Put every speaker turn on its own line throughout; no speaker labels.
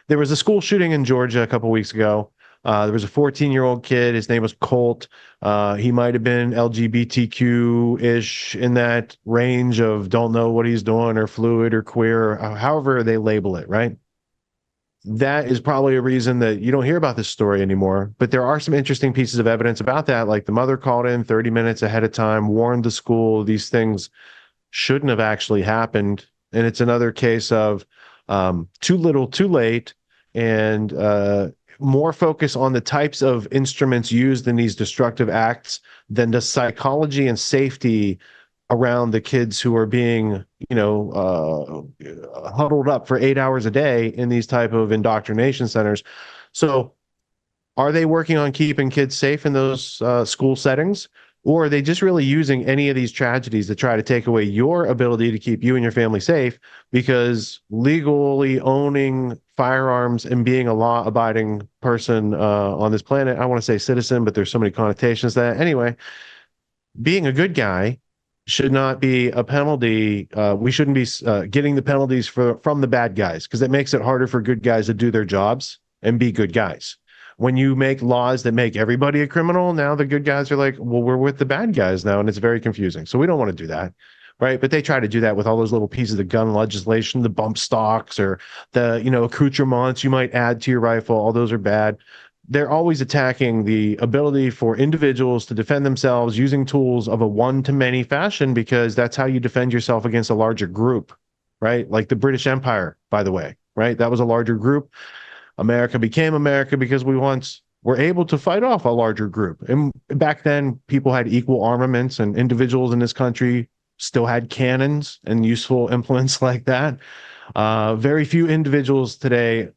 there was a school shooting in Georgia a couple weeks ago. There was a 14-year-old kid. His name was Colt. He might have been LGBTQ-ish, in that range of don't know what he's doing, or fluid, or queer, or however they label it, right? That is probably a reason that you don't hear about this story anymore. But there are some interesting pieces of evidence about that. Like, the mother called in 30 minutes ahead of time, warned the school these things shouldn't have actually happened. And it's another case of too little, too late, and more focus on the types of instruments used in these destructive acts than the psychology and safety around the kids who are being, huddled up for 8 hours a day in these type of indoctrination centers. So are they working on keeping kids safe in those school settings? Or are they just really using any of these tragedies to try to take away your ability to keep you and your family safe? Because legally owning firearms and being a law-abiding person on this planet, I want to say citizen, but there's so many connotations to that. Anyway, being a good guy should not be a penalty. We shouldn't be getting the penalties from the bad guys, because it makes it harder for good guys to do their jobs and be good guys. When you make laws that make everybody a criminal, now the good guys are like, well, we're with the bad guys now, and it's very confusing. So we don't want to do that, right? But they try to do that with all those little pieces of gun legislation, the bump stocks, or the, accoutrements you might add to your rifle. All those are bad. They're always attacking the ability for individuals to defend themselves using tools of a one-to-many fashion, because that's how you defend yourself against a larger group, right? Like the British Empire, by the way, right? That was a larger group. America became America because we once were able to fight off a larger group. And back then, people had equal armaments, and individuals in this country still had cannons and useful implements like that. Very few individuals today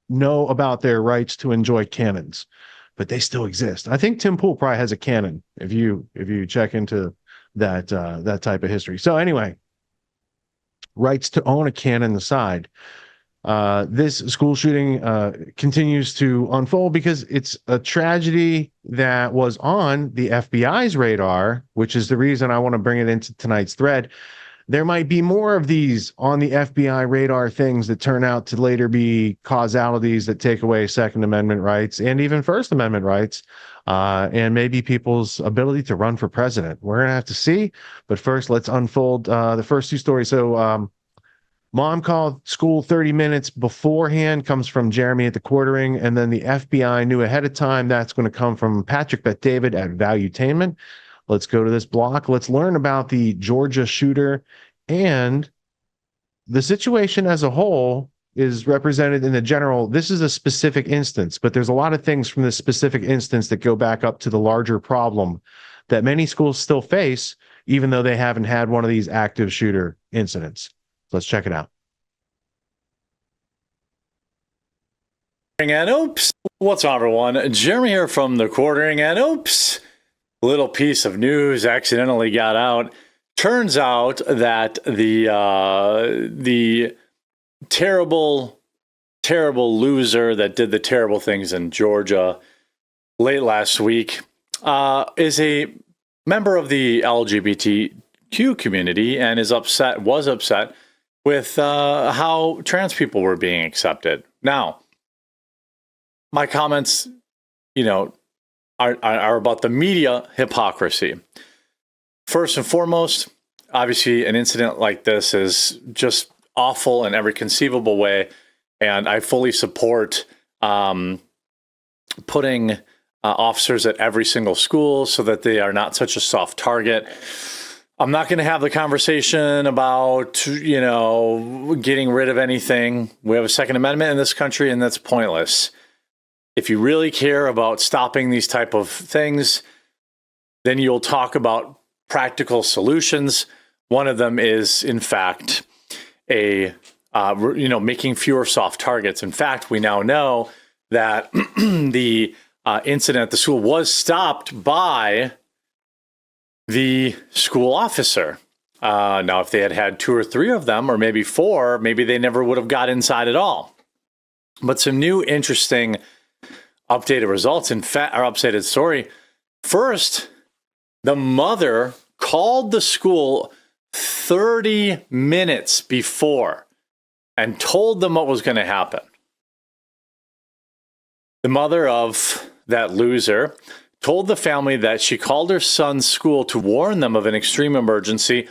know about their rights to enjoy cannons, but they still exist. I think Tim Pool probably has a cannon if you check into that type of history. So anyway, rights to own a cannon aside, this school shooting continues to unfold because it's a tragedy that was on the FBI's radar, which is the reason I want to bring it into tonight's thread. There might be more of these on the FBI radar, things that turn out to later be causalities that take away Second Amendment rights and even First Amendment rights, and maybe people's ability to run for president. We're going to have to see. But first, let's unfold the first two stories. So mom called school 30 minutes beforehand comes from Jeremy at the Quartering, and then the FBI knew ahead of time. That's going to come from Patrick Bet-David at Valuetainment. Let's go to this block. Let's learn about the Georgia shooter, and the situation as a whole is represented in the general. This is a specific instance, but there's a lot of things from this specific instance that go back up to the larger problem that many schools still face, even though they haven't had one of these active shooter incidents. Let's check it out.
And oops, what's up, everyone? Jeremy here from the Quartering, and oops, little piece of news accidentally got out. Turns out that the terrible loser that did the terrible things in Georgia late last week is a member of the LGBTQ community, and was upset with how trans people were being accepted. Now, my comments, are about the media hypocrisy. First and foremost, obviously, an incident like this is just awful in every conceivable way, and I fully support putting officers at every single school so that they are not such a soft target. I'm not going to have the conversation about, getting rid of anything. We have a Second Amendment in this country, and that's pointless. If you really care about stopping these type of things, then you'll talk about practical solutions. One of them is, in fact, making fewer soft targets. In fact, we now know that the incident at the school was stopped by the school officer. Now, if they had had 2 or 3 of them, or maybe 4, maybe they never would have got inside at all. But some new interesting updated results, or updated story. First, the mother called the school 30 minutes before and told them what was going to happen. The mother of that loser told the family that she called her son's school to warn them of an extreme emergency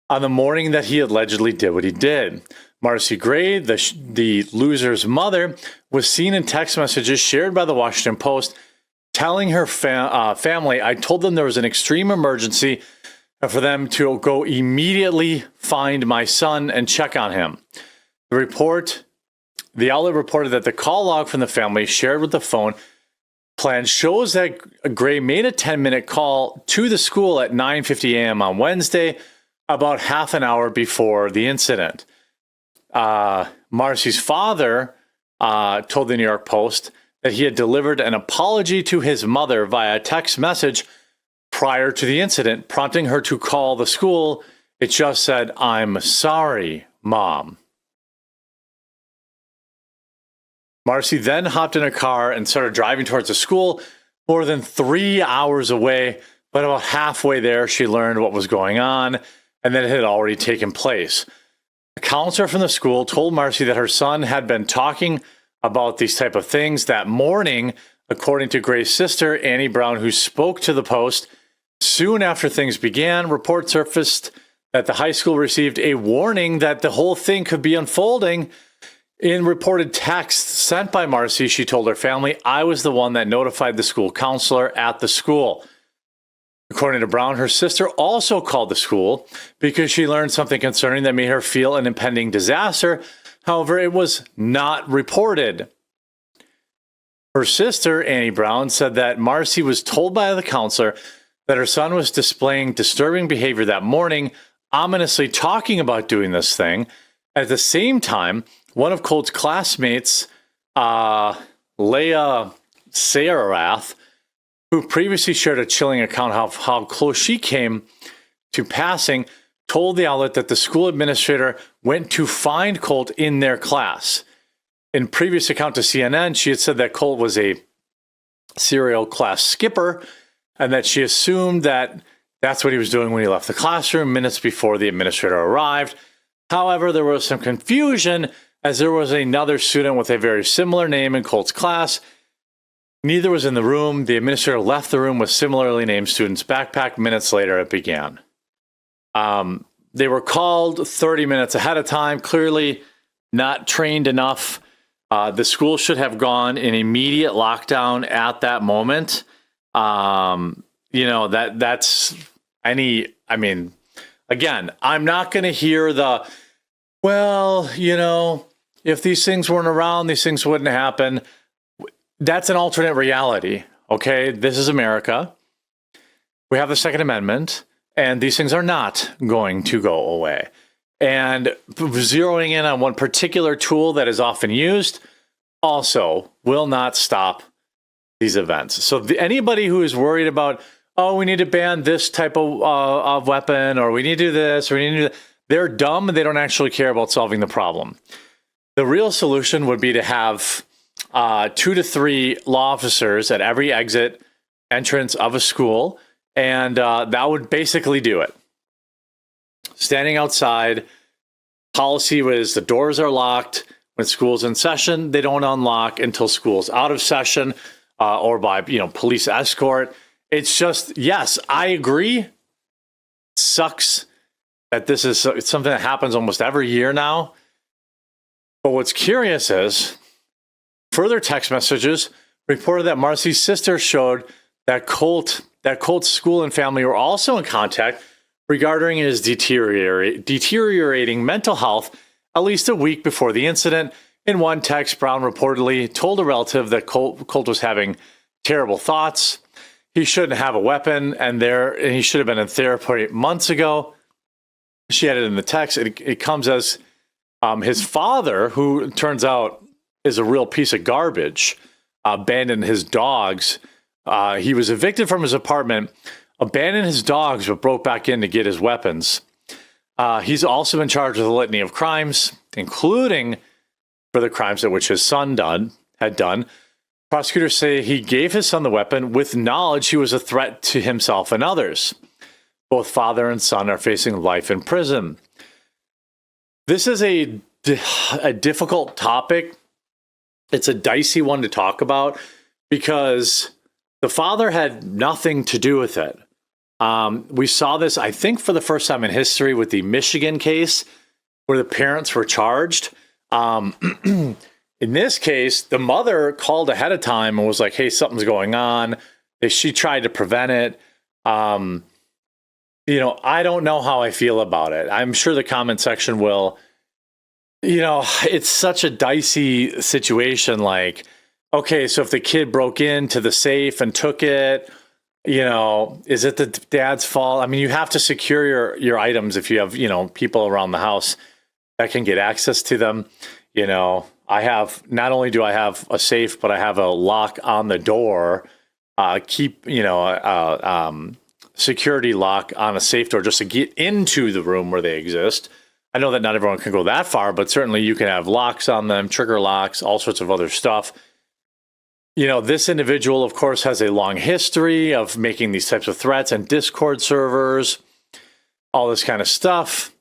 on the morning that he allegedly did what he did. Marcy Gray, the loser's mother, was seen in text messages shared by the Washington Post telling her family, "I told them there was an extreme emergency and for them to go immediately find my son and check on him." The outlet reported that the call log from the family shared with the phone plan shows that Gray made a 10-minute call to the school at 9:50 a.m. on Wednesday, about half an hour before the incident. Marcy's father told the New York Post that he had delivered an apology to his mother via text message prior to the incident, prompting her to call the school. It just said, "I'm sorry, Mom." Marcy then hopped in a car and started driving towards the school more than 3 hours away, but about halfway there, she learned what was going on and that it had already taken place. A counselor from the school told Marcy that her son had been talking about these type of things that morning, according to Gray's sister, Annie Brown, who spoke to the Post. Soon after things began, reports surfaced that the high school received a warning that the whole thing could be unfolding. In reported text sent by Marcy, she told her family, "I was the one that notified the school counselor at the school." According to Brown, her sister also called the school because she learned something concerning that made her feel an impending disaster. However, it was not reported. Her sister, Annie Brown, said that Marcy was told by the counselor that her son was displaying disturbing behavior that morning, ominously talking about doing this thing. At the same time, one of Colt's classmates, Leah Sayarath, who previously shared a chilling account of how close she came to passing, told the outlet that the school administrator went to find Colt in their class. In previous account to CNN, she had said that Colt was a serial class skipper and that she assumed that that's what he was doing when he left the classroom minutes before the administrator arrived. However, there was some confusion as there was another student with a very similar name in Colt's class. Neither was in the room. The administrator left the room with similarly named students' backpack. Minutes later, it began. They were called 30 minutes ahead of time, clearly not trained enough. The school should have gone in immediate lockdown at that moment. Again, I'm not going to hear if these things weren't around, these things wouldn't happen. That's an alternate reality. Okay. This is America. We have the Second Amendment, and these things are not going to go away. And zeroing in on one particular tool that is often used also will not stop these events. So anybody who is worried about, oh, we need to ban this type of weapon, or we need to do this, or we need to do that, they're dumb and they don't actually care about solving the problem. The real solution would be to have 2 to 3 law officers at every entrance of a school, and that would basically do it. Standing outside, policy was the doors are locked. When school's in session, they don't unlock until school's out of session, or by police escort. It's just, yes, I agree. It sucks that this is something that happens almost every year now. But what's curious is further text messages reported that Marcy's sister showed that Colt's school and family were also in contact regarding his deteriorating mental health at least a week before the incident. In one text, Brown reportedly told a relative that Colt was having terrible thoughts. He shouldn't have a weapon, and he should have been in therapy months ago. She added in the text, it comes as his father, who turns out is a real piece of garbage, abandoned his dogs. He was evicted from his apartment, abandoned his dogs, but broke back in to get his weapons. He's also been charged with a litany of crimes, including for the crimes at which his son had done. Prosecutors say he gave his son the weapon with knowledge he was a threat to himself and others. Both father and son are facing life in prison. This is a difficult topic it's a dicey one to talk about because the father had nothing to do with it. We saw this, I think, for the first time in history with the Michigan case where the parents were charged. In this case, the mother called ahead of time and was like, hey, something's going on. She tried to prevent it. I don't know how I feel about it. I'm sure the comment section will. It's such a dicey situation. Like, okay, so if the kid broke into the safe and took it, is it the dad's fault? I mean, you have to secure your items if you have, people around the house that can get access to them. I have, not only do I have a safe, but I have a lock on the door, security lock on a safe door just to get into the room where they exist. I know that not everyone can go that far, but certainly you can have locks on them, trigger locks, all sorts of other stuff. This individual, of course, has a long history of making these types of threats and Discord servers, all this kind of stuff.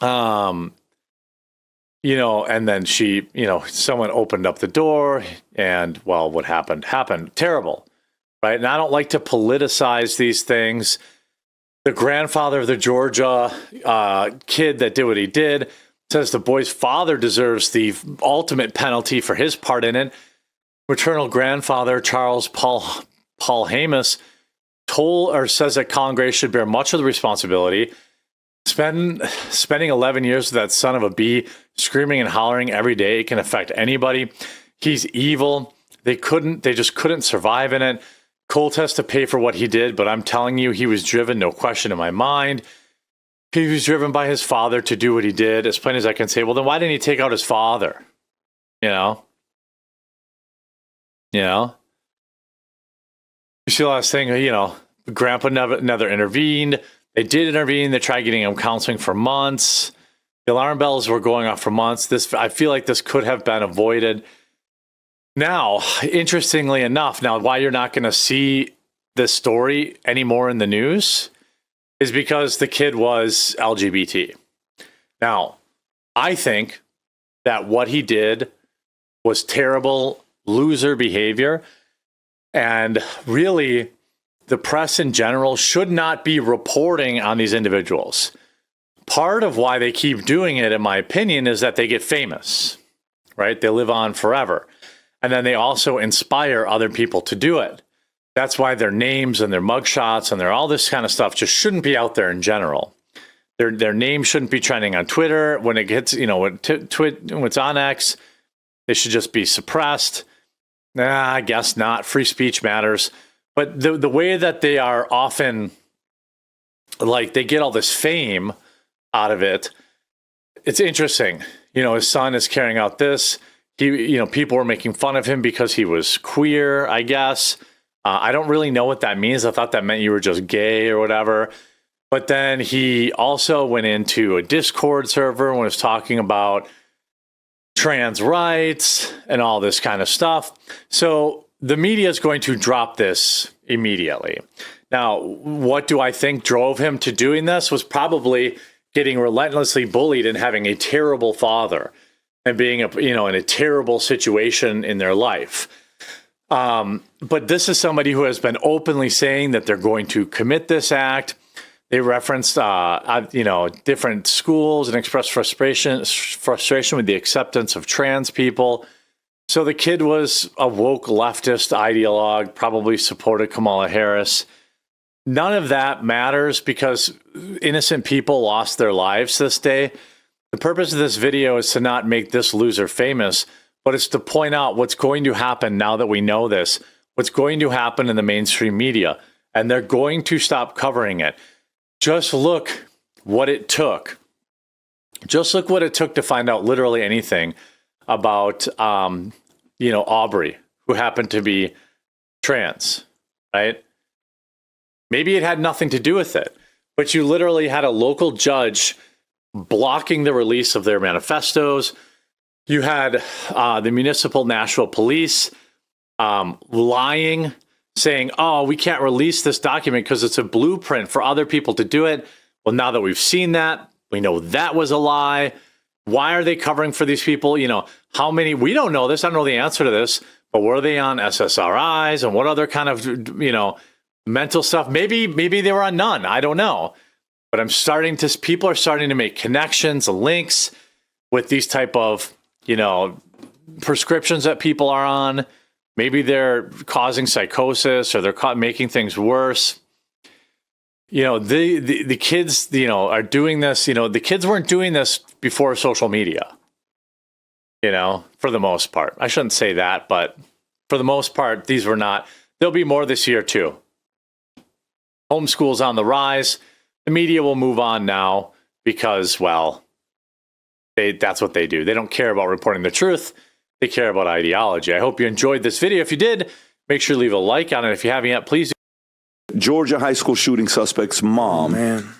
And then someone opened up the door and, well, what happened? Terrible, right? And I don't like to politicize these things. The grandfather of the Georgia kid that did what he did says the boy's father deserves the ultimate penalty for his part in it. Maternal grandfather Charles Paul Hamas says that Colin Gray should bear much of the responsibility. Spending 11 years with that son of a bee, screaming and hollering every day, can affect anybody. He's evil. They just couldn't survive in it. Colt has to pay for what he did, but I'm telling you, he was driven, no question in my mind. He was driven by his father to do what he did. As plain as I can say, well, then why didn't he take out his father? You see the last thing, Grandpa never intervened. They did intervene. They tried getting him counseling for months. The alarm bells were going off for months. I feel like this could have been avoided. Now, interestingly enough, why you're not going to see this story anymore in the news is because the kid was LGBT. Now, I think that what he did was terrible loser behavior, and really the press in general should not be reporting on these individuals. Part of why they keep doing it, in my opinion, is that they get famous, right? They live on forever. And then they also inspire other people to do it. That's why their names and their mugshots and all this kind of stuff just shouldn't be out there in general. Their name shouldn't be trending on Twitter. When it gets, when it's on X, they should just be suppressed. I guess not. Free speech matters. But the way that they are often, like, they get all this fame out of it, it's interesting. His son is carrying out this. People were making fun of him because he was queer, I guess. I don't really know what that means. I thought that meant you were just gay or whatever. But then he also went into a Discord server and was talking about trans rights and all this kind of stuff. So the media is going to drop this immediately. Now, what do I think drove him to doing this was probably getting relentlessly bullied and having a terrible father and being in a terrible situation in their life. But this is somebody who has been openly saying that they're going to commit this act. They referenced, different schools and expressed frustration with the acceptance of trans people. So the kid was a woke leftist ideologue, probably supported Kamala Harris. None of that matters because innocent people lost their lives this day. The purpose of this video is to not make this loser famous, but it's to point out what's going to happen now that we know this, what's going to happen in the mainstream media, and they're going to stop covering it. Just look what it took. Just look what it took to find out literally anything about, Aubrey, who happened to be trans, right? Maybe it had nothing to do with it, but you literally had a local judge blocking the release of their manifestos. You had the municipal Nashville police lying, saying, oh, we can't release this document because it's a blueprint for other people to do it. Well, now that we've seen that, we know that was a lie. Why are they covering for these people? How many, we don't know this. I don't know the answer to this, but were they on SSRIs and what other kind of, mental stuff? Maybe they were on none. I don't know. But people are starting to make connections, links with these type of, prescriptions that people are on. Maybe they're causing psychosis or they're making things worse. The kids, are doing this. The kids weren't doing this before social media, for the most part. I shouldn't say that, but for the most part, these were not. There'll be more this year, too. Homeschool's on the rise. The media will move on now because, well, that's what they do. They don't care about reporting the truth. They care about ideology. I hope you enjoyed this video. If you did, make sure to leave a like on it. If you haven't yet, please.
Georgia high school shooting suspect's mom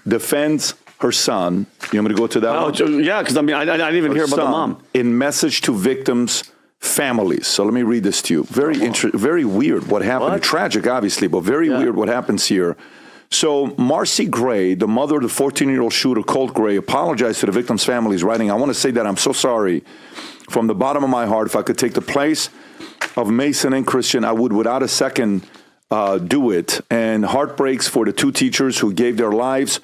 defends her son. You want me to go to that one?
Yeah, because I didn't even hear about the mom.
In message to victims' families. So let me read this to you. Very weird what happened.
What?
Tragic, obviously, but very weird what happens here. So Marcy Gray, the mother of the 14-year-old shooter, Colt Gray, apologized to the victims' families, writing, "I want to say that I'm so sorry from the bottom of my heart. If I could take the place of Mason and Christian, I would without a second do it. And heartbreaks for the two teachers who gave their lives.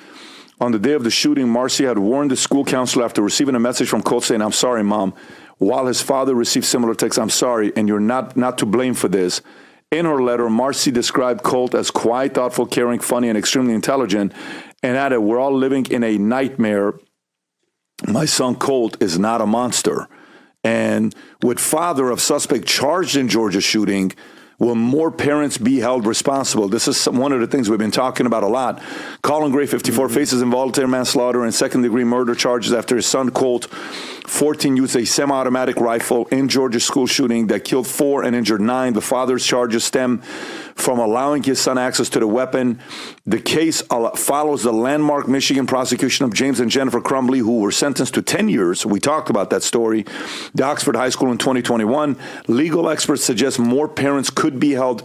On the day of the shooting, Marcy had warned the school counselor after receiving a message from Colt saying, 'I'm sorry, Mom,' while his father received similar texts, 'I'm sorry, and you're not to blame for this.' In her letter, Marcy described Colt as quiet, thoughtful, caring, funny, and extremely intelligent, and added, 'We're all living in a nightmare. My son Colt is not a monster.' And with father of suspect charged in Georgia shooting, will more parents be held responsible? This is one of the things we've been talking about a lot. Colin Gray, 54, faces involuntary manslaughter and second-degree murder charges after his son Colt, 14, used a semi-automatic rifle in Georgia school shooting that killed 4 and injured 9. The father's charges stem from allowing his son access to the weapon. The case follows the landmark Michigan prosecution of James and Jennifer Crumbley, who were sentenced to 10 years. We talked about that story. The Oxford High School in 2021. Legal experts suggest more parents could be held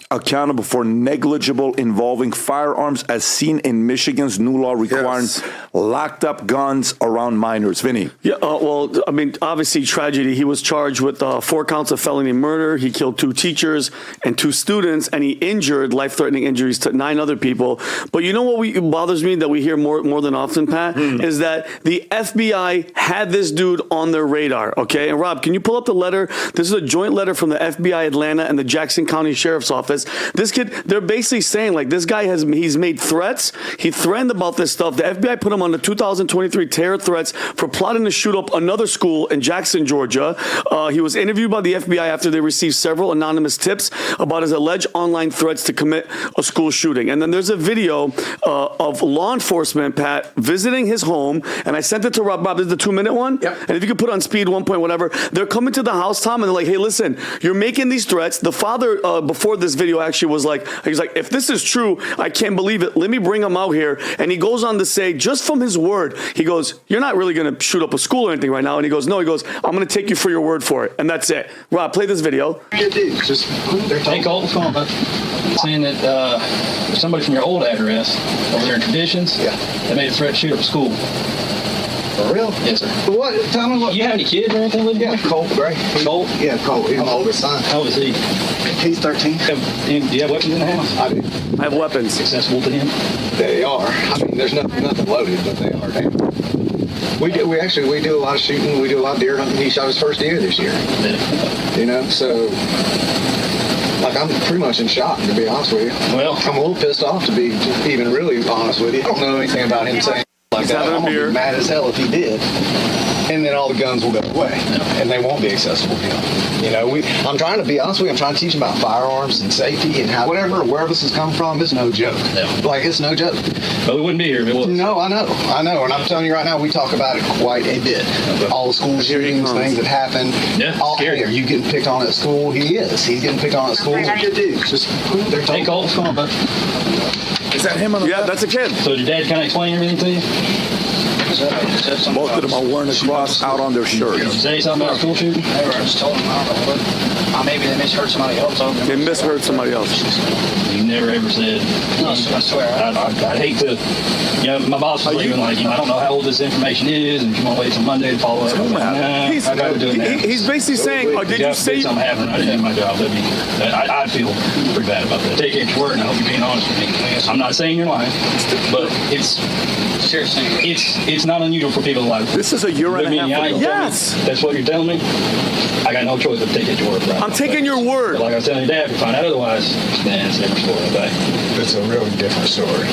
accountable for negligible involving firearms, as seen in Michigan's new law requiring locked up guns around minors. Vinny.
Yeah, obviously tragedy. He was charged with 4 counts of felony murder. He killed 2 teachers and 2 students, and he injured life-threatening injuries to 9 other people. But you know what bothers me that we hear more than often, Pat, is that the FBI had this dude on their radar, okay? And Rob, can you pull up the letter? This is a joint letter from the FBI Atlanta and the Jackson County Sheriff's Office. This kid, they're basically saying, like, this guy he's made threats. He threatened about this stuff. The FBI put him on the 2023 terror threats for plotting to shoot up another school in Jackson, Georgia. He was interviewed by the FBI after they received several anonymous tips about his alleged online threats to commit a school shooting. And then there's a video of law enforcement, Pat, visiting his home. And I sent it to Rob. This is the 2-minute one. Yep. And if you could put on speed 1 point, whatever. They're coming to the house, Tom, and they're like, hey, listen, you're making these threats. The father, before this video actually was like, he's like, if this is true, I can't believe it. Let me bring him out here. And he goes on to say, just from his word, he goes, you're not really going to shoot up a school or anything right now. And he goes, no, he goes, I'm going to take you for your word for it. And that's it. Rob, play this video.
Hey, Colt, what's going on, bud? Saying that there's somebody from your old address over there in Traditions that made a threat to shoot up a school.
For real?
Yes, sir.
What? Tell me what.
You have any kids or anything with you?
Yeah, Colt Gray.
Colt?
Yeah, Colt. He's my oldest son.
How old is he?
He's 13.
Do you have weapons in the house?
I do.
I have weapons.
Accessible to him?
They are. I mean, there's nothing loaded, but they are. We do a lot of shooting. We do a lot of deer hunting. He shot his first deer this year. You know, so like I'm pretty much in shock, to be honest with you.
Well,
I'm a little pissed off, to be even really honest with you. I don't know anything about him saying like that. I'm gonna be mad as hell if he did. And then all the guns will go away, and they won't be accessible to him. You know, I'm trying to be honest with you. I'm trying to teach him about firearms and safety and how where this has come from. It's no joke.
Yeah.
Like, it's no joke.
But we wouldn't be here if it was.
No, I know. And I'm telling you right now, we talk about it quite a bit. All the school shootings, things that happen.
Yeah,
scary. Hey, are you getting picked on at school? He is. He's getting picked on at school.
Hey, Colt, what's going on, bud?
Is that him on the
Yeah, that's a kid.
So did your dad kind of explain everything to you?
Both of them are wearing a cross out on their shirts.
Say something about school shooting?
Never. I just told them, I don't know what. Maybe they misheard somebody else.
They misheard somebody else.
You never ever said.
No, I swear.
I'd hate to. My boss was leaving like, I don't know how old this information is, and if you want to wait till Monday to follow up.
He's basically saying, did you say
something happened? I didn't have my job. I'd feel pretty bad about that. Take it to work, and I hope you're being honest with me. I'm not saying you're lying, but it's seriously, it's not unusual for people to lie.
This is a year and a half ago.
Yes.
That's what you're telling me. I got no choice but to take it to work. Right?
I'm taking your word.
But like I was telling your dad, if you find out otherwise, then it's a different story. Okay?
It's a really different story.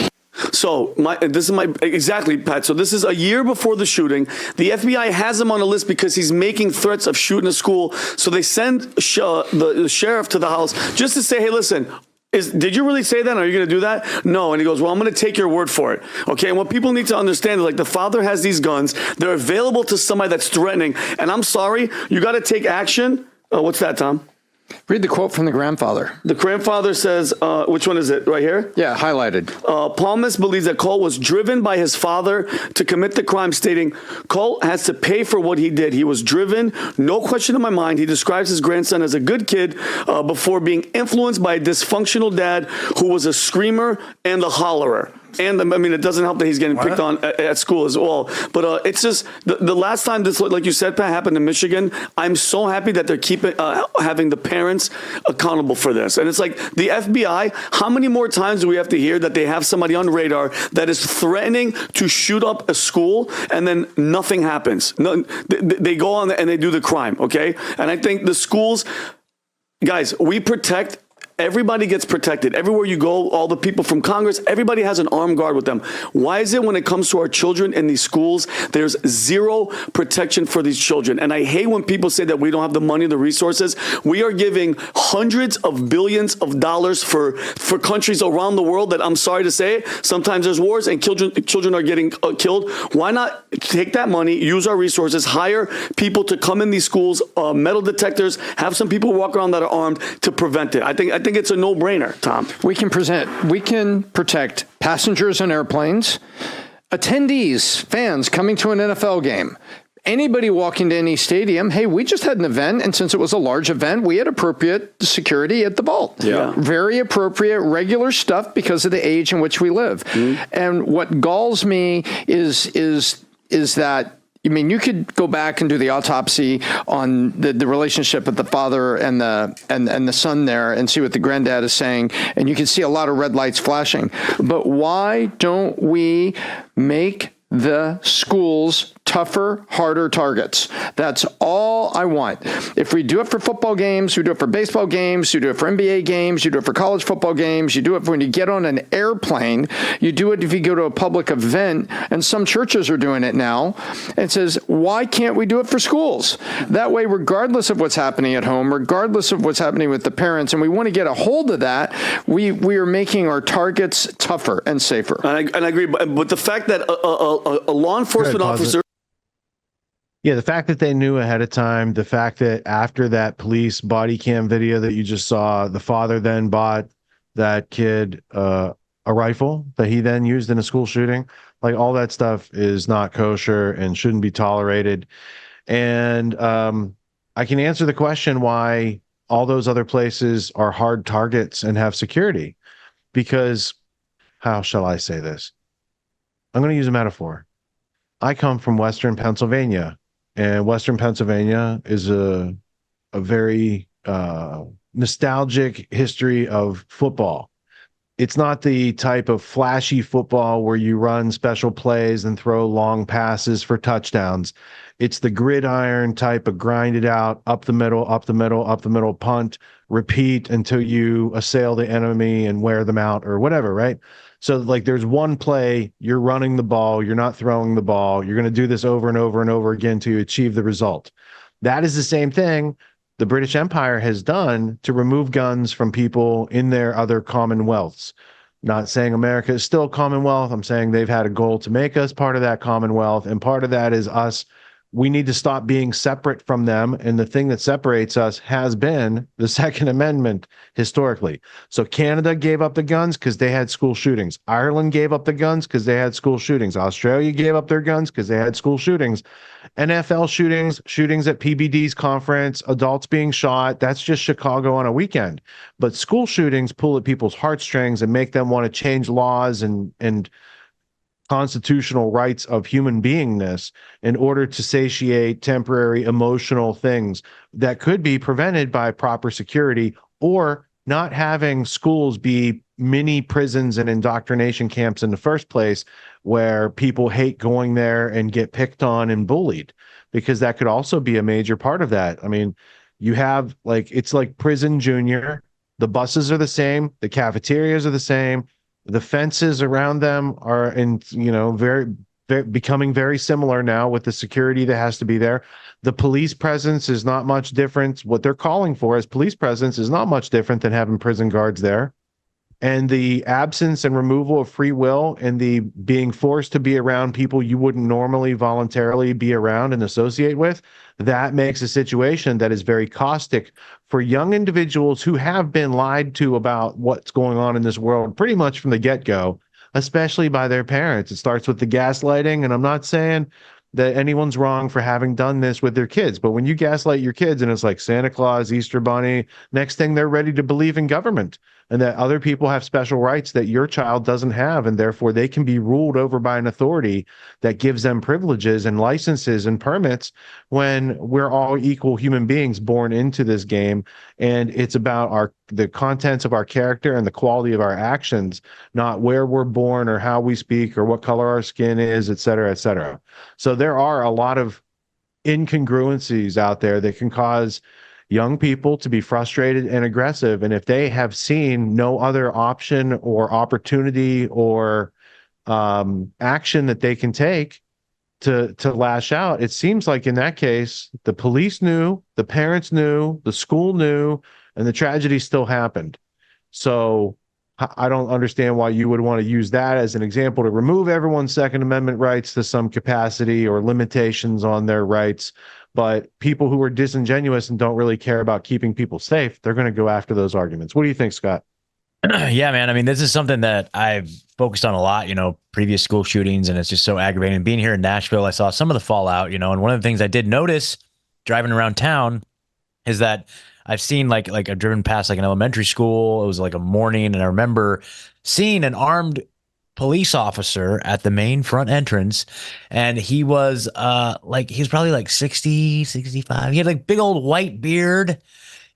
So exactly, Pat. So this is a year before the shooting. The FBI has him on a list because he's making threats of shooting a school. So they send the sheriff to the house just to say, hey, listen, did you really say that? Are you going to do that? No. And he goes, well, I'm going to take your word for it. Okay. And what people need to understand is like the father has these guns. They're available to somebody that's threatening. And I'm sorry, you got to take action. What's that, Tom?
Read the quote from the grandfather.
The grandfather says, which one is it? Right here?
Yeah, highlighted.
Palmas believes that Cole was driven by his father to commit the crime, stating, Cole has to pay for what he did. He was driven, no question in my mind. He describes his grandson as a good kid before being influenced by a dysfunctional dad who was a screamer and a hollerer. And I mean, it doesn't help that he's getting picked on at school as well. But it's just the last time this, like you said, Pat, happened in Michigan. I'm so happy that they're keeping having the parents accountable for this. And it's like the FBI. How many more times do we have to hear that they have somebody on radar that is threatening to shoot up a school, and then nothing happens? No, they go on and they do the crime. Okay, and I think the schools, guys, we protect. Everybody gets protected. Everywhere you go, all the people from Congress, everybody has an armed guard with them. Why is it when it comes to our children in these schools, there's zero protection for these children? And I hate when people say that we don't have the money, the resources. We are giving hundreds of billions of dollars for countries around the world that, I'm sorry to say it, sometimes there's wars and children are getting killed. Why not take that money, use our resources, hire people to come in these schools, metal detectors, have some people walk around that are armed to prevent it? I think it's a no-brainer, Tom.
We can protect passengers on airplanes, attendees, fans coming to an NFL game, anybody walking to any stadium. Hey, we just had an event, and since it was a large event, we had appropriate security at the vault.
Yeah.
Very appropriate, regular stuff because of the age in which we live. Mm-hmm. And what galls me is that, I mean, you could go back and do the autopsy on the relationship with the father and the son there and see what the granddad is saying, and you can see a lot of red lights flashing. But why don't we make the schools tougher, harder targets? That's all I want. If we do it for football games, we do it for baseball games, you do it for NBA games, you do it for college football games, you do it when you get on an airplane, you do it if you go to a public event, and some churches are doing it now. It says, why can't we do it for schools? That way, regardless of what's happening at home, regardless of what's happening with the parents, and we want to get a hold of that, we are making our targets tougher and safer.
And I agree, but the fact that a law enforcement officer...
Yeah, the fact that they knew ahead of time, the fact that after that police body cam video that you just saw, the father then bought that kid a rifle that he then used in a school shooting, like all that stuff is not kosher and shouldn't be tolerated. And I can answer the question why all those other places are hard targets and have security. Because, how shall I say this? I'm going to use a metaphor. I come from Western Pennsylvania. And Western Pennsylvania is a very nostalgic history of football. It's not the type of flashy football where you run special plays and throw long passes for touchdowns. It's the gridiron type of grind it out, up the middle, punt, repeat until you assail the enemy and wear them out or whatever, right? So like there's one play, you're running the ball, you're not throwing the ball. You're going to do this over and over and over again to achieve the result. That is the same thing the British Empire has done to remove guns from people in their other commonwealths. Not saying America is still a commonwealth. I'm saying they've had a goal to make us part of that commonwealth. And part of that is us we need to stop being separate from them. And the thing that separates us has been the Second Amendment historically. So Canada gave up the guns because they had school shootings. Ireland gave up the guns because they had school shootings. Australia gave up their guns because they had school shootings. NFL shootings, shootings at PBD's conference, adults being shot. That's just Chicago on a weekend. But school shootings pull at people's heartstrings and make them want to change laws and constitutional rights of human beingness in order to satiate temporary emotional things that could be prevented by proper security or not having schools be mini prisons and indoctrination camps in the first place where people hate going there and get picked on and bullied, because that could also be a major part of that. I mean, you have it's like prison junior. The buses are the same. The cafeterias are the same. The fences around them are very becoming very similar now with the security that has to be there. The police presence is not much different. What they're calling for as police presence is not much different than having prison guards there. And the absence and removal of free will and the being forced to be around people you wouldn't normally voluntarily be around and associate with, that makes a situation that is very caustic for young individuals who have been lied to about what's going on in this world pretty much from the get-go, especially by their parents. It starts with the gaslighting, and I'm not saying that anyone's wrong for having done this with their kids, but when you gaslight your kids and it's like Santa Claus, Easter Bunny, next thing they're ready to believe in government and that other people have special rights that your child doesn't have, and therefore they can be ruled over by an authority that gives them privileges and licenses and permits when we're all equal human beings born into this game. And it's about the contents of our character and the quality of our actions, not where we're born or how we speak or what color our skin is, et cetera, et cetera. So there are a lot of incongruencies out there that can cause young people to be frustrated and aggressive. And if they have seen no other option or opportunity or action that they can take to lash out, it seems like in that case, the police knew, the parents knew, the school knew, and the tragedy still happened. So I don't understand why you would want to use that as an example to remove everyone's Second Amendment rights to some capacity or limitations on their rights. But people who are disingenuous and don't really care about keeping people safe, they're going to go after those arguments. What do you think, Scott?
Yeah, man. I mean, this is something that I've focused on a lot, previous school shootings, and it's just so aggravating. Being here in Nashville, I saw some of the fallout, and one of the things I did notice driving around town is that I've seen like I've driven past like an elementary school. It was like a morning, and I remember seeing an armed police officer at the main front entrance, and he was he was probably like 60, 65. He had like big old white beard.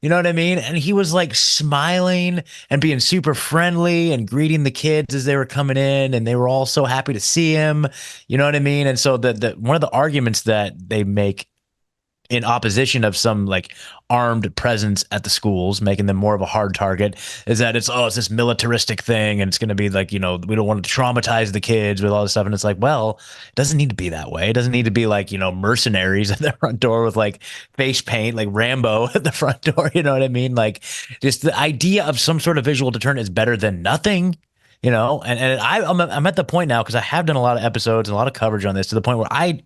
You know what I mean? And he was like smiling and being super friendly and greeting the kids as they were coming in, and they were all so happy to see him. You know what I mean? And so the one of the arguments that they make in opposition of some like armed presence at the schools, making them more of a hard target, is that it's this militaristic thing, and it's going to be like, we don't want to traumatize the kids with all this stuff. And it's like, well, it doesn't need to be that way. It doesn't need to be like, mercenaries at the front door with like face paint, like Rambo at the front door. You know what I mean? Like, just the idea of some sort of visual deterrent is better than nothing. And I'm at the point now, because I have done a lot of episodes and a lot of coverage on this, to the point where I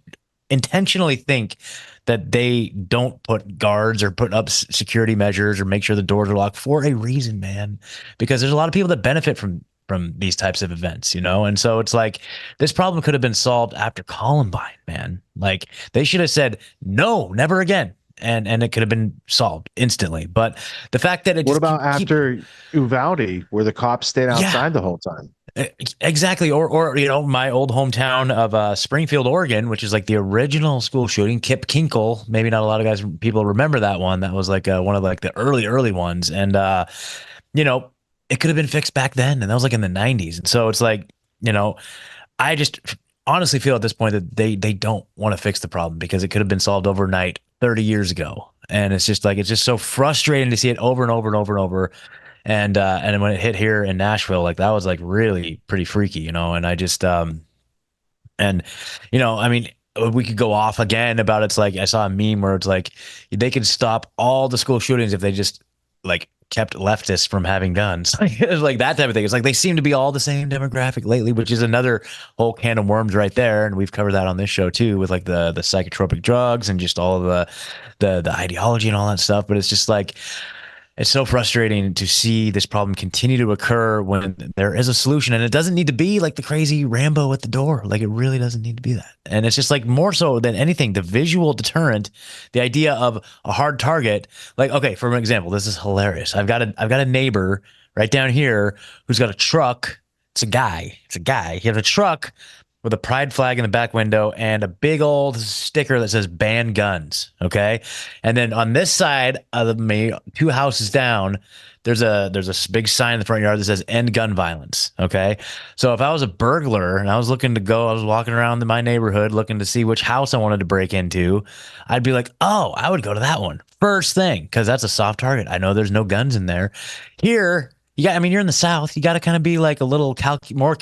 intentionally think that they don't put guards or put up security measures or make sure the doors are locked for a reason, man, because there's a lot of people that benefit from these types of events, and so it's like this problem could have been solved after Columbine, man. Like, they should have said no, never again, and it could have been solved instantly. But the fact that it
what about after Uvalde, where the cops stayed outside the whole time?
Exactly. Or my old hometown of Springfield, Oregon, which is like the original school shooting, Kip Kinkle. Maybe not a lot of people remember that one. That was like one of like the early ones. And, it could have been fixed back then. And that was like in the 90s. And so it's like, I just honestly feel at this point that they don't want to fix the problem, because it could have been solved overnight 30 years ago. And it's just like, it's just so frustrating to see it over and over and over and over. And when it hit here in Nashville, like, that was like really pretty freaky, and I just, I mean, we could go off again about, it's like, I saw a meme where it's like, they could stop all the school shootings if they just like kept leftists from having guns. It's like that type of thing. It's like they seem to be all the same demographic lately, which is another whole can of worms right there. And we've covered that on this show too, with like the psychotropic drugs and just all of the ideology and all that stuff. But it's just like, it's so frustrating to see this problem continue to occur when there is a solution, and it doesn't need to be like the crazy Rambo at the door. Like, it really doesn't need to be that. And it's just like, more so than anything, the visual deterrent, the idea of a hard target. Like, okay, for an example, this is hilarious. I've got a neighbor right down here who's got a truck. It's a guy. He has a truck with a pride flag in the back window and a big old sticker that says ban guns. Okay. And then on this side of me, 2 houses down, there's a big sign in the front yard that says end gun violence. Okay. So if I was a burglar and I was walking around my neighborhood looking to see which house I wanted to break into, I'd be like, oh, I would go to that one first thing, because that's a soft target. I know there's no guns in there. Here, you're in the South. You got to kind of be like a little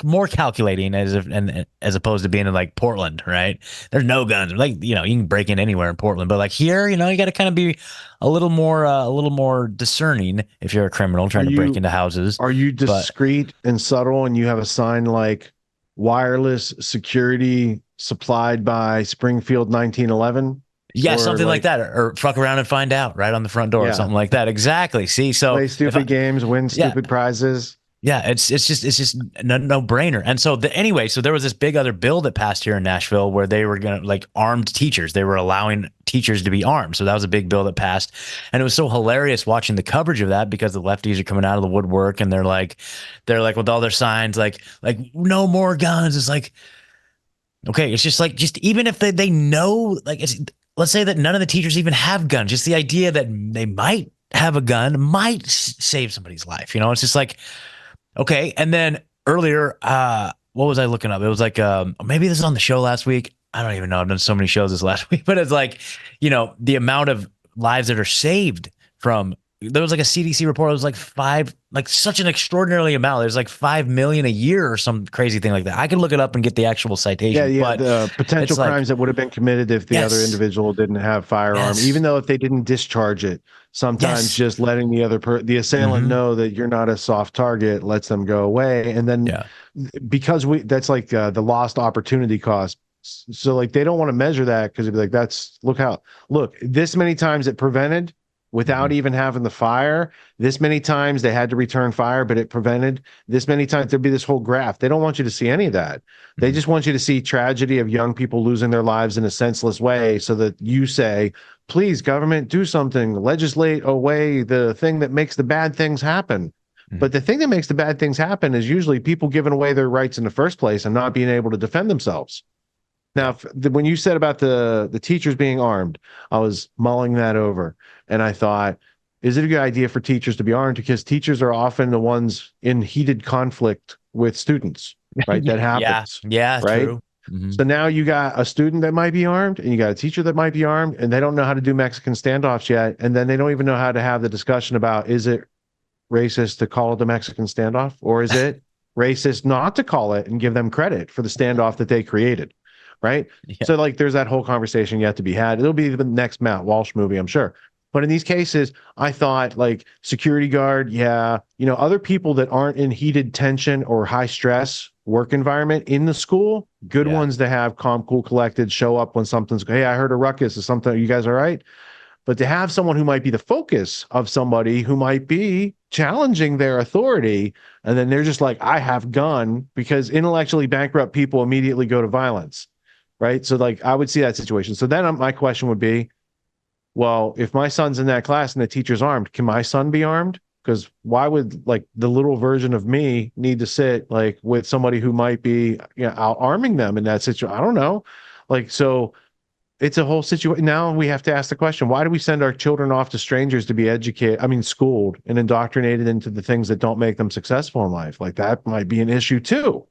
more calculating, as opposed to being in like Portland, right? There's no guns. Like, you can break in anywhere in Portland, but like here, you got to kind of be a little more discerning if you're a criminal trying to break into houses.
Are you discreet and subtle, and you have a sign like wireless security supplied by Springfield 1911?
Yeah, something like that, or fuck around and find out right on the front door, or something like that. Exactly. See, so
play stupid games, win stupid prizes.
Yeah, it's just no brainer. And so so there was this big other bill that passed here in Nashville where they were gonna, like, armed teachers. They were allowing teachers to be armed. So that was a big bill that passed, and it was so hilarious watching the coverage of that, because the lefties are coming out of the woodwork and they're like with all their signs like no more guns. It's like, okay, it's just like, just even if they know, like, let's say that none of the teachers even have guns. Just the idea that they might have a gun might save somebody's life. It's just like, okay. And then earlier, what was I looking up? It was like, maybe this is on the show last week. I don't even know. I've done so many shows this last week, but it's like, the amount of lives that are saved from, there was like a CDC report. It was like such an extraordinarily amount. There's like 5 million a year or some crazy thing like that. I can look it up and get the actual citation.
Yeah,
but
the potential crimes that would have been committed if the other individual didn't have firearm, even though if they didn't discharge it. Sometimes just letting the assailant know that you're not a soft target lets them go away. And then because that's like the lost opportunity cost. So like, they don't want to measure that, because it'd be like, look, this many times it prevented without even having the fire. This many times they had to return fire, but it prevented. This many times, there'd be this whole graph. They don't want you to see any of that. They just want you to see tragedy of young people losing their lives in a senseless way, so that you say, please, government, do something, legislate away the thing that makes the bad things happen. But the thing that makes the bad things happen is usually people giving away their rights in the first place and not being able to defend themselves. Now, when you said about the teachers being armed, I was mulling that over, and I thought, is it a good idea for teachers to be armed? Because teachers are often the ones in heated conflict with students, right? That happens.
Yeah,
right?
True. Mm-hmm.
So now you got a student that might be armed, and you got a teacher that might be armed, and they don't know how to do Mexican standoffs yet. And then they don't even know how to have the discussion about, is it racist to call it the Mexican standoff, or is it racist not to call it and give them credit for the standoff that they created? Right. Yeah. So like, there's that whole conversation yet to be had. It'll be the next Matt Walsh movie, I'm sure. But in these cases, I thought, like, security guard, other people that aren't in heated tension or high stress work environment in the school, good ones to have calm, cool, collected, show up when something's, hey, I heard a ruckus, is something, you guys all right? But to have someone who might be the focus of somebody who might be challenging their authority, and then they're just like, I have gun, because intellectually bankrupt people immediately go to violence. Right. So like, I would see that situation. So then my question would be, well, if my son's in that class and the teacher's armed, can my son be armed? Because why would, like, the little version of me need to sit like with somebody who might be out arming them in that situation? I don't know. Like, so it's a whole situation. Now we have to ask the question, why do we send our children off to strangers to be schooled and indoctrinated into the things that don't make them successful in life? Like, that might be an issue too.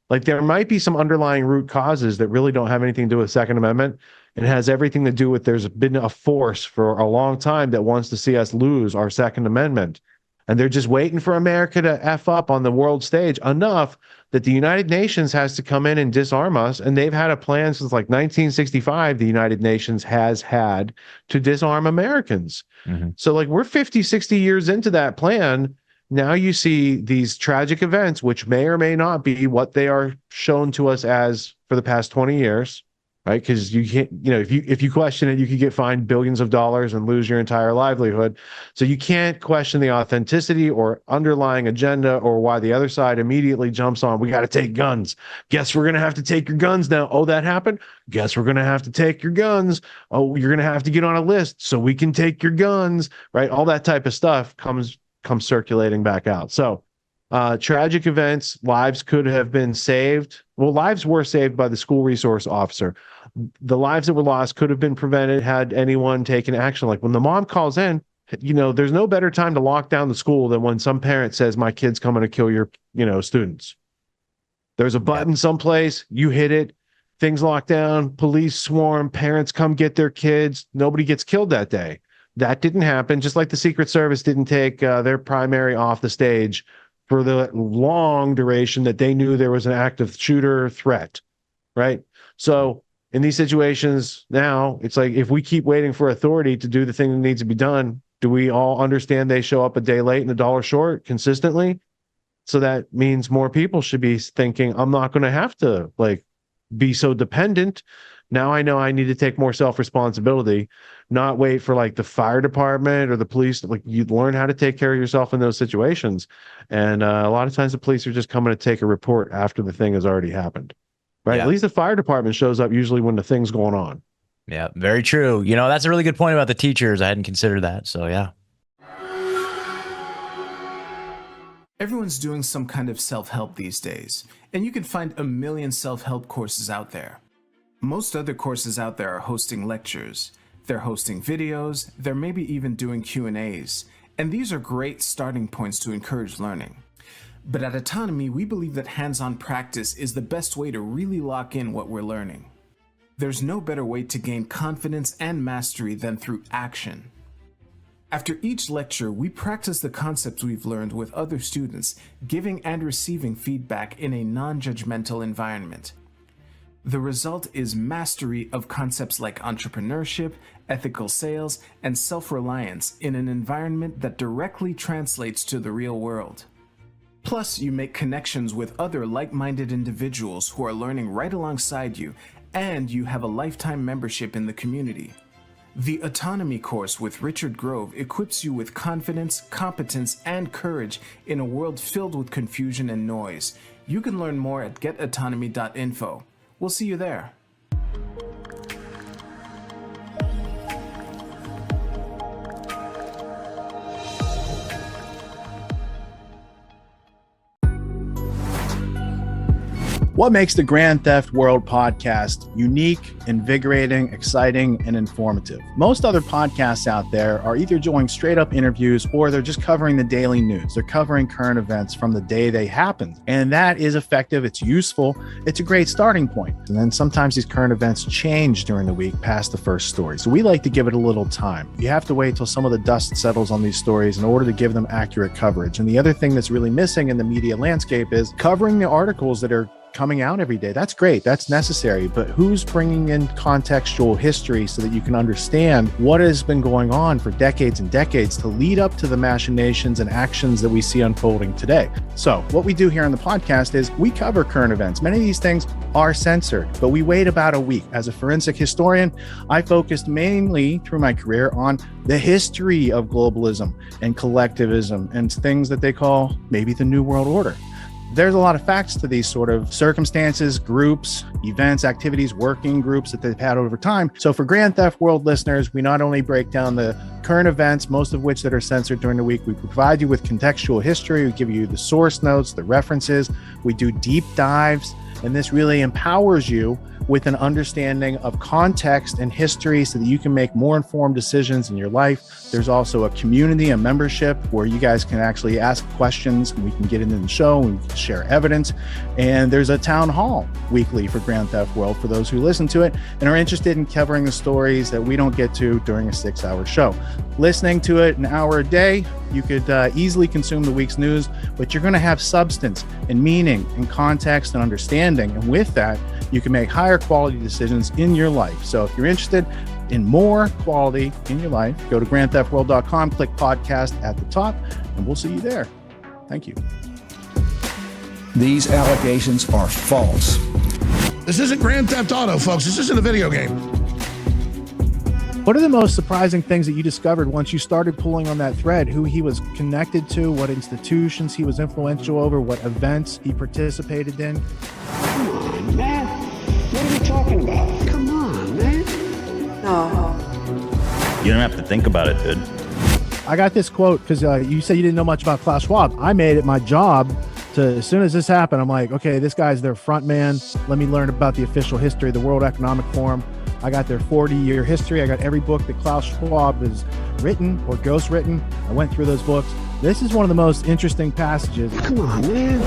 Like, there might be some underlying root causes that really don't have anything to do with Second Amendment, and has everything to do with, there's been a force for a long time that wants to see us lose our Second Amendment. And they're just waiting for America to F up on the world stage enough that the United Nations has to come in and disarm us. And they've had a plan since like 1965, the United Nations has had to disarm Americans. So like we're 50, 60 years into that plan. Now you see these tragic events, which may or may not be what they are shown to us as for the past 20 years, right? Because you can't, if you question it, you could get fined billions of dollars and lose your entire livelihood. So you can't question the authenticity or underlying agenda or why the other side immediately jumps on, we got to take guns. Guess we're going to have to take your guns now. Oh, that happened? Guess we're going to have to take your guns. Oh, you're going to have to get on a list so we can take your guns, right? All that type of stuff comes circulating back out. So tragic events, lives could have been saved. Well, lives were saved by the school resource officer. The lives that were lost could have been prevented had anyone taken action. Like when the mom calls in, there's no better time to lock down the school than when some parent says, my kid's coming to kill your, students. There's a button someplace, you hit it, things lock down, police swarm, parents come get their kids. Nobody gets killed that day. That didn't happen, just like the Secret Service didn't take their primary off the stage for the long duration that they knew there was an active shooter threat, right? So in these situations now, it's like if we keep waiting for authority to do the thing that needs to be done, do we all understand they show up a day late and a dollar short consistently? So that means more people should be thinking, I'm not going to have to be so dependent. Now I know I need to take more self-responsibility, not wait for the fire department or the police. You learn how to take care of yourself in those situations. And a lot of times the police are just coming to take a report after the thing has already happened, right?
Yeah.
At least the fire department shows up usually when the thing's going on.
Yeah, very true. That's a really good point about the teachers. I hadn't considered that. So yeah.
Everyone's doing some kind of self-help these days, and you can find a million self-help courses out there. Most other courses out there are hosting lectures, they're hosting videos, they're maybe even doing Q&As, and these are great starting points to encourage learning. But at Autonomy, we believe that hands-on practice is the best way to really lock in what we're learning. There's no better way to gain confidence and mastery than through action. After each lecture, we practice the concepts we've learned with other students, giving and receiving feedback in a non-judgmental environment. The result is mastery of concepts like entrepreneurship, ethical sales, and self-reliance in an environment that directly translates to the real world. Plus, you make connections with other like-minded individuals who are learning right alongside you, and you have a lifetime membership in the community. The Autonomy course with Richard Grove equips you with confidence, competence, and courage in a world filled with confusion and noise. You can learn more at getautonomy.info. We'll see you there.
What makes the Grand Theft World podcast unique, invigorating, exciting, and informative? Most other podcasts out there are either doing straight up interviews or they're just covering the daily news. They're covering current events from the day they happened. And that is effective. It's useful. It's a great starting point. And then sometimes these current events change during the week past the first story. So we like to give it a little time. You have to wait till some of the dust settles on these stories in order to give them accurate coverage. And the other thing that's really missing in the media landscape is covering the articles that are coming out every day. That's great. That's necessary. But who's bringing in contextual history so that you can understand what has been going on for decades and decades to lead up to the machinations and actions that we see unfolding today? So what we do here on the podcast is we cover current events. Many of these things are censored, but we wait about a week. As a forensic historian, I focused mainly through my career on the history of globalism and collectivism and things that they call maybe the New World Order. There's a lot of facts to these sort of circumstances, groups, events, activities, working groups that they've had over time. So for Grand Theft World listeners, we not only break down the current events, most of which that are censored during the week, we provide you with contextual history, we give you the source notes, the references, we do deep dives, And this really empowers you with an understanding of context and history so that you can make more informed decisions in your life. There's also a community, a membership where you guys can actually ask questions and we can get into the show and we can share evidence. And there's a town hall weekly for Grand Theft World for those who listen to it and are interested in covering the stories that we don't get to during a 6-hour show. Listening to it an hour a day, you could easily consume the week's news, but you're going to have substance and meaning and context and understanding. And with that, you can make higher quality decisions in your life. So if you're interested in more quality in your life, go to grandtheftworld.com, click podcast at the top, and we'll see you there. Thank you.
These allegations are false.
This isn't Grand Theft Auto, folks. This isn't a video game.
What are the most surprising things that you discovered once you started pulling on that thread? Who he was connected to, what institutions he was influential over, what events he participated in?
Come on, man. What are we talking about? Come on, man. No.
You don't have to think about it, dude.
I got this quote because you said you didn't know much about Klaus Schwab. I made it my job to, as soon as this happened, I'm like, okay, this guy's their front man. Let me learn about the official history of the World Economic Forum. I got their 40-year history. I got every book that Klaus Schwab has written or ghostwritten. I went through those books. This is one of the most interesting passages.
Come on, man.